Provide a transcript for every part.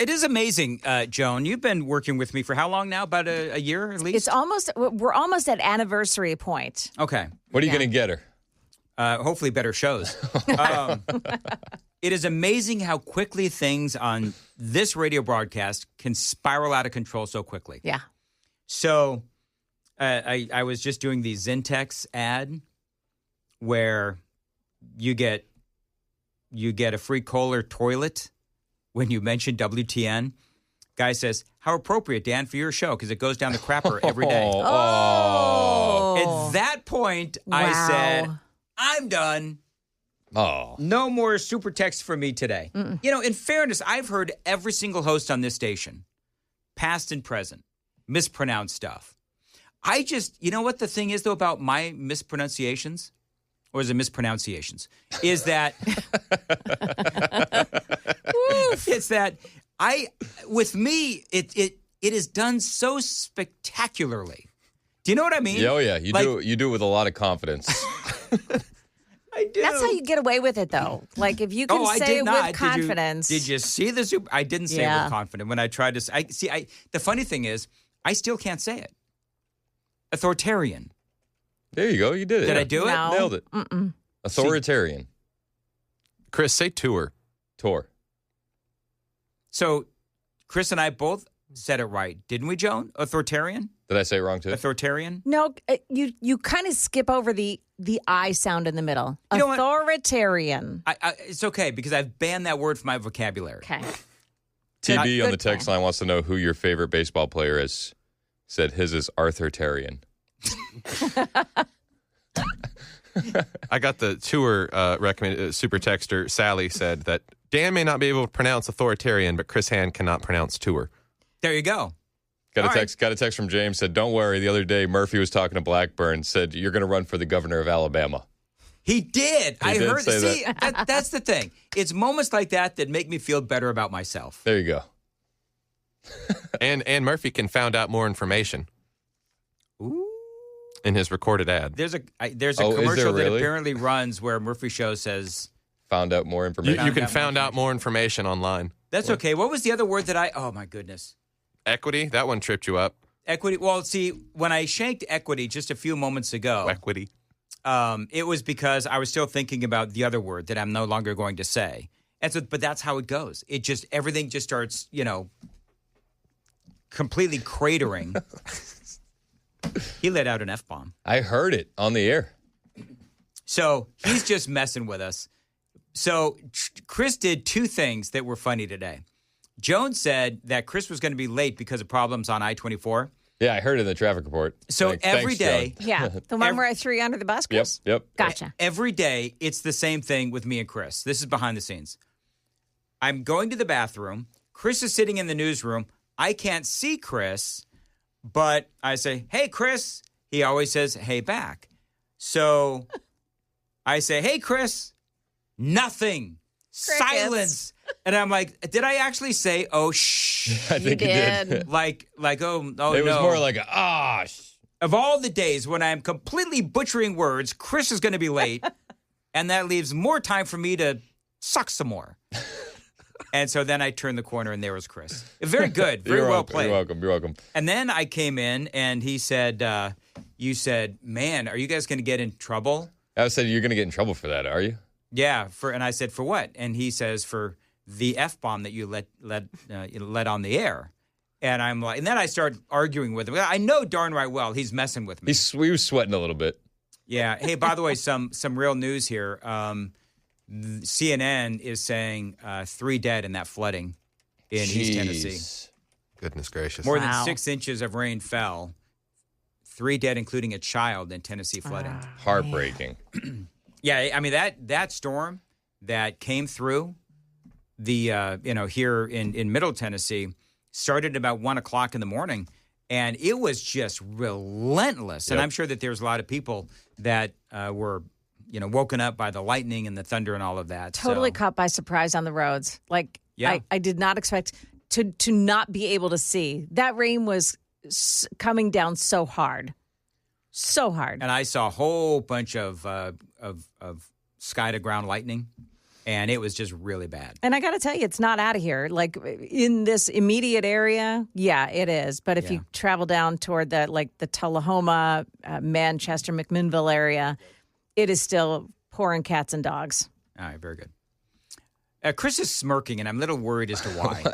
It is amazing, Joan. You've been working with me for how long now? About a year at least? We're almost at anniversary point. Okay. What are you going to get her? Hopefully better shows. It is amazing how quickly things on this radio broadcast can spiral out of control so quickly. Yeah. So I was just doing the Zentex ad where you get a free Kohler toilet when you mention WTN. Guy says, how appropriate, Dan, for your show, because it goes down the crapper every day. Oh. At that point, I said, I'm done. Oh. No more super text for me today. You know, in fairness, I've heard every single host on this station, past and present, mispronounce stuff. You know what the thing is, though, about my mispronunciations? Or is it mispronunciations? Is that it's that with me, it is done so spectacularly. Do you know what I mean? Oh yeah, you do it with a lot of confidence. I do. That's how you get away with it, though. Like if you can say it with confidence. Did you see the super? I didn't say it with confidence when I tried to. The funny thing is, I still can't say it. Authoritarian. There you go. You did it. Did I do it? No. Nailed it. Authoritarian. Chris, say tour. Tour. So, Chris and I both said it right, didn't we, Joan? Authoritarian? Did I say it wrong too? Authoritarian? No, you kind of skip over the I sound in the middle. You know what? Authoritarian. It's okay because I've banned that word from my vocabulary. Okay. TB on the Good text line wants to know who your favorite baseball player is. Said his is Arthur-tarian. I got the tour recommended. Super texter Sally said that Dan may not be able to pronounce authoritarian, but Chris Hand cannot pronounce tour. There you go. Got a text from James. Said, don't worry. The other day, Murphy was talking to Blackburn. Said, you're going to run for the governor of Alabama. He did. I did heard. say See, that's the thing. It's moments like that make me feel better about myself. There you go. And Murphy can found out more information. Ooh. In his recorded ad. There's a commercial really? that apparently runs where Murphy Show says found out more information. You can found out more information online. That's okay. What was the other word that oh my goodness. Equity, that one tripped you up. Equity. Well, see, when I shanked equity just a few moments ago, Equity. It was because I was still thinking about the other word that I'm no longer going to say. And so, but that's how it goes. Everything just starts, completely cratering. He let out an F-bomb. I heard it on the air. So he's just messing with us. So Chris did two things that were funny today. Joan said that Chris was going to be late because of problems on I-24. Yeah, I heard it in the traffic report. So every day. Yeah, the one where I threw you under the bus, Chris? Yep. Gotcha. Every day, it's the same thing with me and Chris. This is behind the scenes. I'm going to the bathroom. Chris is sitting in the newsroom. I can't see Chris, but I say, hey, Chris. He always says, hey, back. So I say, hey, Chris. Nothing. Crickets. Silence. And I'm like, did I actually say, oh, shh? I think you did. Like, oh, no. It was more like, Of all the days when I'm completely butchering words, Chris is going to be late, and that leaves more time for me to suck some more. And so then I turned the corner, and there was Chris. Very good. Very well played. You're welcome. And then I came in, and he said, you said, man, are you guys going to get in trouble? I said, you're going to get in trouble for that, are you? Yeah. And I said, for what? And he says, for the F-bomb that you let on the air. And I'm like, and then I start arguing with him. I know darn right well he's messing with me. He was sweating a little bit. Yeah. Hey, by the way, some real news here. CNN is saying 3 dead in that flooding in East Tennessee. Goodness gracious. More than 6 inches of rain fell. 3 dead, including a child in Tennessee flooding. Heartbreaking. Yeah, I mean that storm that came through the here in Middle Tennessee started about 1:00 in the morning, and it was just relentless. Yep. And I'm sure that there's a lot of people that were woken up by the lightning and the thunder and all of that. Totally caught by surprise on the roads. Like, yeah. I did not expect to not be able to see. That rain was coming down so hard. So hard. And I saw a whole bunch of sky to ground lightning. and it was just really bad. And I got to tell you, it's not out of here. Like in this immediate area, yeah, it is. But if you travel down toward the Tullahoma, Manchester, McMinnville area, it is still pouring cats and dogs. All right, very good. Chris is smirking, and I'm a little worried as to why.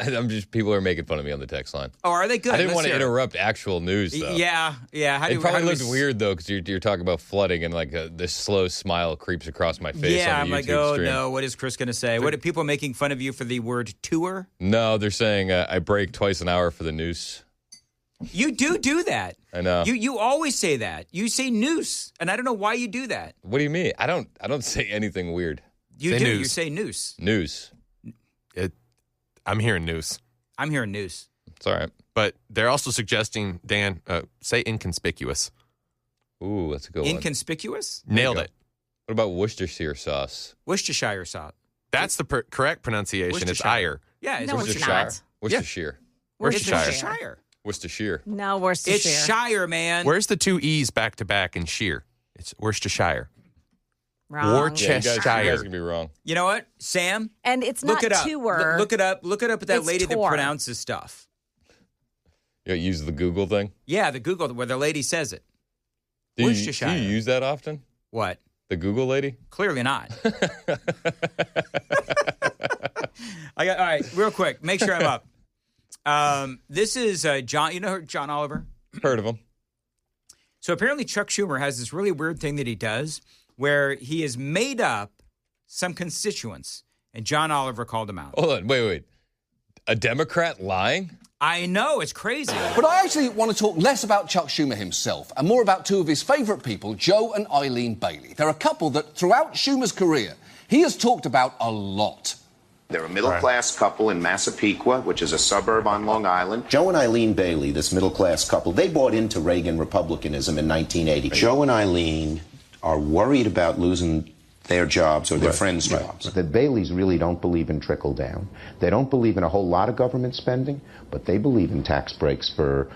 People are making fun of me on the text line. Oh, are they good? I didn't want to interrupt actual news, though. Yeah. It probably looked weird, though, because you're talking about flooding, and like this slow smile creeps across my face. Yeah, on I'm the like, YouTube stream. no, what is Chris going to say? What are people making fun of you for the word tour? No, they're saying I break twice an hour for the noose. You do that. I know. You always say that. You say noose, and I don't know why you do that. What do you mean? I don't say anything weird. You say do. Noose. You say noose. News. I'm hearing noose. I'm hearing noose. It's all right. But they're also suggesting, Dan, say inconspicuous. Ooh, that's a good one. Inconspicuous? Nailed go. it. What about Worcestershire sauce? Worcestershire sauce. That's the correct pronunciation. It's ire. Yeah, it's No, it's Worcestershire. not. Worcestershire. Worcestershire. Worcestershire. No, Worcestershire. It's Shire, man. Where's the two E's back to back in sheer? It's Worcestershire. Wrong. Yeah, you guys Cheshire. can be wrong. You know what, Sam? And it's Look not it up. tour. Look it up. Look it up with that It's lady that tour. pronounces stuff. You use the Google thing? Yeah, the Google where the lady says it. Do you Worcestershire. use that often? What? The Google lady? Clearly not. All right, real quick. Make sure I'm up. This is John. You know John Oliver? Heard of him. So apparently Chuck Schumer has this really weird thing that he does where he has made up some constituents, and John Oliver called him out. Hold on. Wait. A Democrat lying? I know, it's crazy. But I actually want to talk less about Chuck Schumer himself and more about two of his favourite people, Joe and Eileen Bailey. They're a couple that, throughout Schumer's career, he has talked about a lot. They're a middle-class couple in Massapequa, which is a suburb on Long Island. Joe and Eileen Bailey, this middle-class couple, they bought into Reagan republicanism in 1980. Joe and Eileen are worried about losing their jobs or their friends' jobs. The Baileys really don't believe in trickle-down. They don't believe in a whole lot of government spending, but they believe in tax breaks for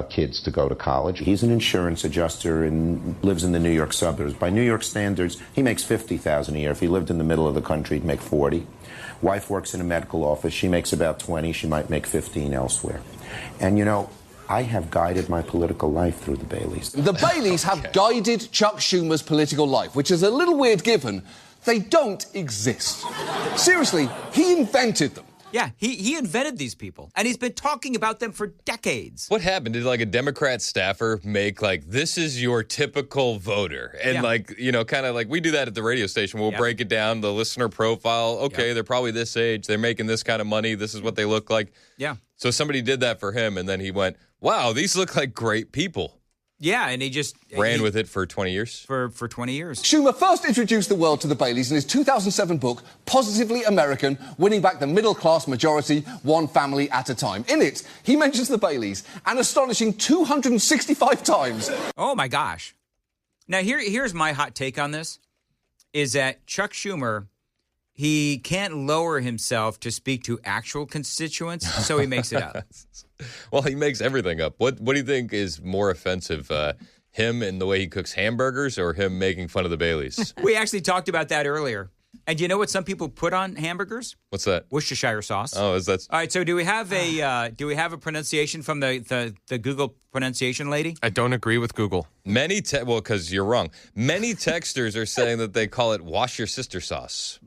kids to go to college. He's an insurance adjuster and lives in the New York suburbs. By New York standards, he makes $50,000 a year. If he lived in the middle of the country, he'd make $40,000. Wife works in a medical office. She makes about $20,000. She might make $15,000 elsewhere. And, you know, I have guided my political life through the Baileys. The Baileys have guided Chuck Schumer's political life, which is a little weird given they don't exist. Seriously, he invented them. Yeah, he invented these people, and he's been talking about them for decades. What happened? Did like a Democrat staffer make like, this is your typical voter? And like, you know, kind of like we do that at the radio station. We'll break it down, the listener profile. Okay, they're probably this age. They're making this kind of money. This is what they look like. Yeah. So somebody did that for him, and then he went, wow, these look like great people. Yeah, and he just Ran with it for 20 years? For 20 years. Schumer first introduced the world to the Baileys in his 2007 book, Positively American, Winning Back the Middle-Class Majority, One Family at a Time. In it, he mentions the Baileys an astonishing 265 times. Oh, my gosh. Now, here's my hot take on this, is that Chuck Schumer, he can't lower himself to speak to actual constituents, so he makes it up. Well, he makes everything up. What do you think is more offensive, him and the way he cooks hamburgers or him making fun of the Baileys? We actually talked about that earlier. And you know what some people put on hamburgers? What's that? Worcestershire sauce. Oh, is that? All right, so do we have a pronunciation from the Google pronunciation lady? I don't agree with Google. Well, because you're wrong. Many texters are saying that they call it wash your sister sauce.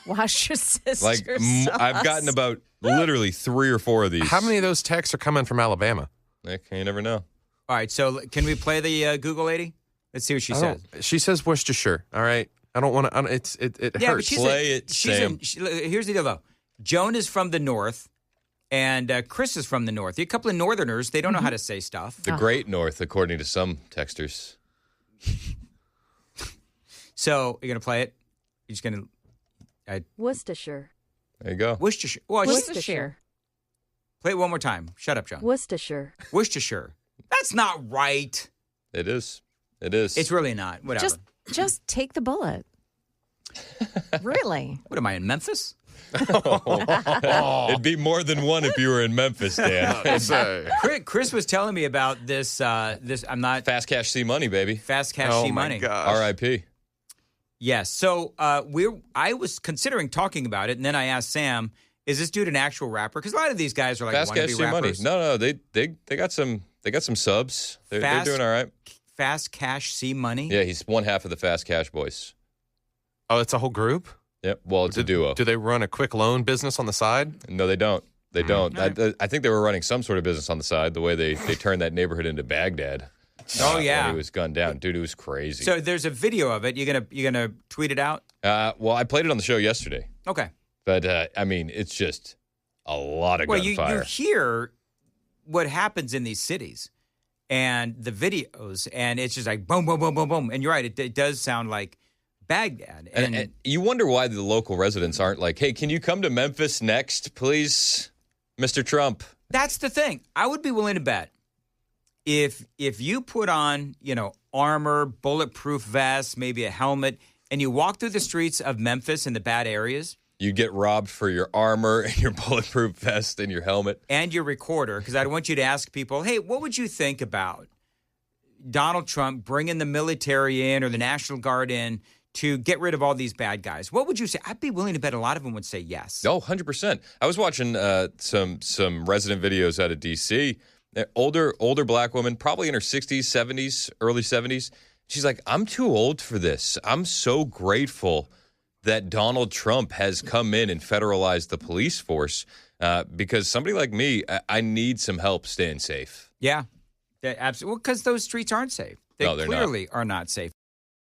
Wash your sister's Like, sauce. I've gotten about literally 3 or 4 of these. How many of those texts are coming from Alabama? You never know. All right, so can we play the Google lady? Let's see what she says. She says Worcestershire. All right. I don't want to. It Yeah, but hurts. Here's the deal, though. Joan is from the north, and Chris is from the north. A couple of northerners, they don't know how to say stuff. The Great North, according to some texters. So you're going to play it? You're just going to... Worcestershire. There you go. Worcestershire. Well, Worcestershire. play it one more time. Shut up, John. Worcestershire. Worcestershire. That's not right. It is. It is. It's really not. Whatever. Just take the bullet. Really? What am I, in Memphis? It'd be more than one if you were in Memphis, Dan. Chris was telling me about this. I'm not Fast cash, see money, baby. fast cash Oh see my money. gosh. R.I.P. Yes. So I was considering talking about it, and then I asked Sam, "Is this dude an actual rapper?" Because a lot of these guys are like Fast Cash wannabe C Money. rappers. No, they got some subs. They're doing all right. Fast Cash C Money. Yeah, he's one half of the Fast Cash Boys. Oh, it's a whole group? Yep. Well, it's a duo. Do they run a quick loan business on the side? No, they don't. They don't. I think they were running some sort of business on the side. The way they turned that neighborhood into Baghdad. Oh yeah, when he was gunned down, dude. It was crazy. So there's a video of it. You're gonna tweet it out? Well, I played it on the show yesterday. Okay. But I mean, it's just a lot of gunfire. You hear what happens in these cities, and the videos, and it's just like boom, boom, boom, boom, boom. And you're right. It does sound like Baghdad. And you wonder why the local residents aren't like, "Hey, can you come to Memphis next, please, Mr. Trump?" That's the thing. I would be willing to bet if you put on, armor, bulletproof vest, maybe a helmet, and you walk through the streets of Memphis in the bad areas, you get robbed for your armor and your bulletproof vest and your helmet and your recorder. Because I'd want you to ask people, "Hey, what would you think about Donald Trump bringing the military in or the National Guard in to get rid of all these bad guys?" What would you say? I'd be willing to bet a lot of them would say yes. Oh, 100%. I was watching some resident videos out of D.C. Older black woman, probably in her 60s, 70s, early 70s. She's like, "I'm too old for this. I'm so grateful that Donald Trump has come in and federalized the police force because somebody like me, I need some help staying safe." Yeah, absolutely. Well, because those streets aren't safe. They No, they're clearly are not safe.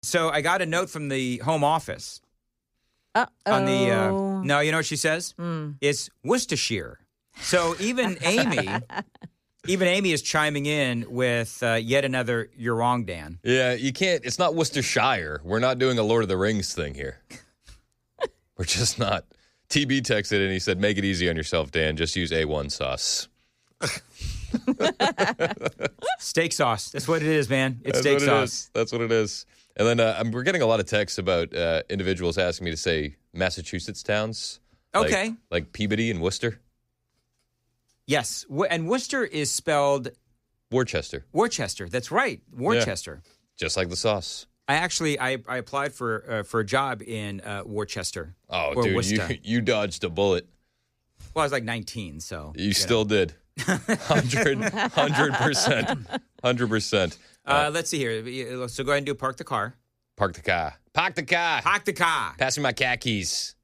So I got a note from the home office. On the no, you know what she says? It's Worcestershire. So even Amy is chiming in with yet another "you're wrong, Dan." Yeah, you can't. It's not Worcestershire. We're not doing a Lord of the Rings thing here. We're just not. TB texted and he said, "Make it easy on yourself, Dan. Just use A1 sauce." Steak sauce. That's what it is, man. It's steak sauce. That's what it is. And then we're getting a lot of texts about individuals asking me to say Massachusetts towns. Okay. Like Peabody and Worcester. Yes. And Worcester is spelled Worcester. Worcester. That's right. Worcester. Yeah. Just like the sauce. I applied for a job in Worcester. Oh, or dude, Worcester. you dodged a bullet. Well, I was like 19, so. You still did. 100%. 100%. Let's see here. So go ahead and do park the car. Park the car. Park the car. Park the car. Pass me my khakis.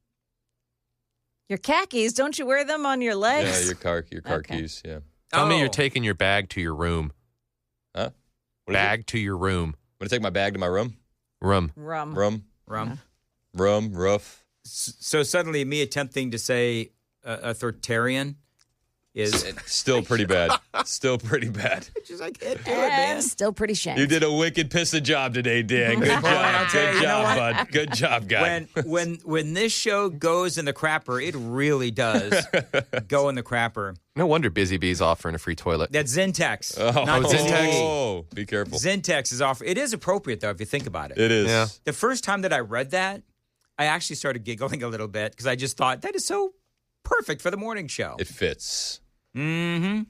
Your khakis, don't you wear them on your legs? Yeah, your car keys, yeah. Tell me you're taking your bag to your room. Huh? Bag to your room. I'm going to take my bag to my room? Rum. Rough. So suddenly me attempting to say authoritarian is still pretty bad. Still pretty bad. Just I can't do it, man. Still pretty shanked. You did a wicked piss of job today, Dan. Good job. Good job, bud. Good job, guy. When this show goes in the crapper, it really does go in the crapper. No wonder Busy Bee's offering a free toilet. That's Zentex. Oh, Zentex. Oh, be careful. Zentex is offering. It is appropriate, though, if you think about it. It is. Yeah. The first time that I read that, I actually started giggling a little bit because I just thought that is so perfect for the morning show. It fits. All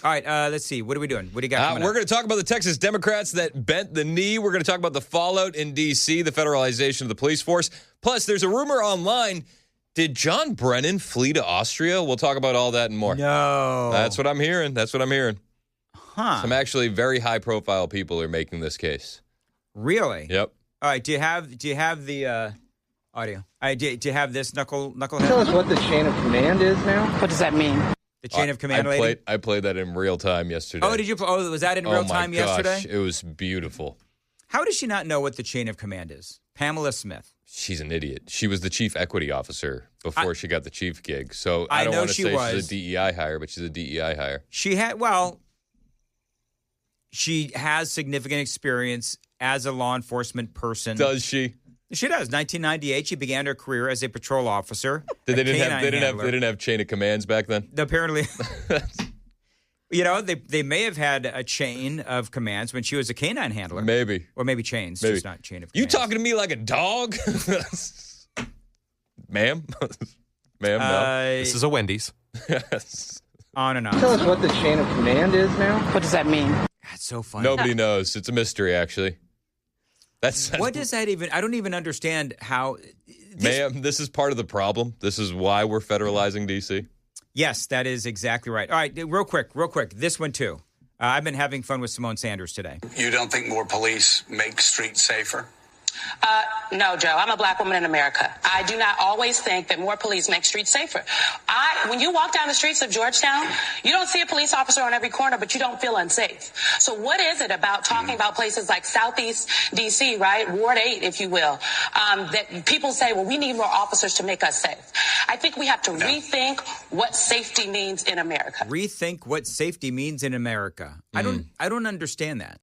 right, let's see. What are we doing? What do you got coming We're up? going to talk about the Texas Democrats that bent the knee. We're going to talk about the fallout in D.C., the federalization of the police force. Plus, there's a rumor online. Did John Brennan flee to Austria? We'll talk about all that and more. No. That's what I'm hearing. Huh. Some actually very high-profile people are making this case. Really? Yep. All right, do you have the audio? Do you have this knucklehead? Tell us what the chain of command is now. What does that mean? The chain of command lady? I played that in real time yesterday. Oh, did you? Oh, was that in real time yesterday? It was beautiful. How does she not know what the chain of command is? Pamela Smith. She's an idiot. She was the chief equity officer before she got the chief gig. So I don't know want to she say was. she's a DEI hire, but she's a DEI hire. She has significant experience as a law enforcement person. Does she? She does. 1998, she began her career as a patrol officer. They didn't have chain of commands back then. Apparently, they may have had a chain of commands when she was a canine handler. Maybe, or maybe chains. Maybe. Just not chain of You commands. talking to me like a dog, ma'am? Ma'am, no. This is a Wendy's. On and on. Tell us what the chain of command is now. What does that mean? That's so funny. Nobody knows. It's a mystery, actually. What does that even? I don't even understand how. Ma'am, this is part of the problem. This is why we're federalizing D.C. Yes, that is exactly right. All right, real quick. This one too. I've been having fun with Simone Sanders today. You don't think more police make streets safer? No, Joe. I'm a black woman in America. I do not always think that more police make streets safer. When you walk down the streets of Georgetown, you don't see a police officer on every corner, but you don't feel unsafe. So what is it about talking about places like Southeast D.C., right? Ward 8, if you will, that people say, well, we need more officers to make us safe. I think we have to rethink what safety means in America. Rethink what safety means in America. I don't understand that.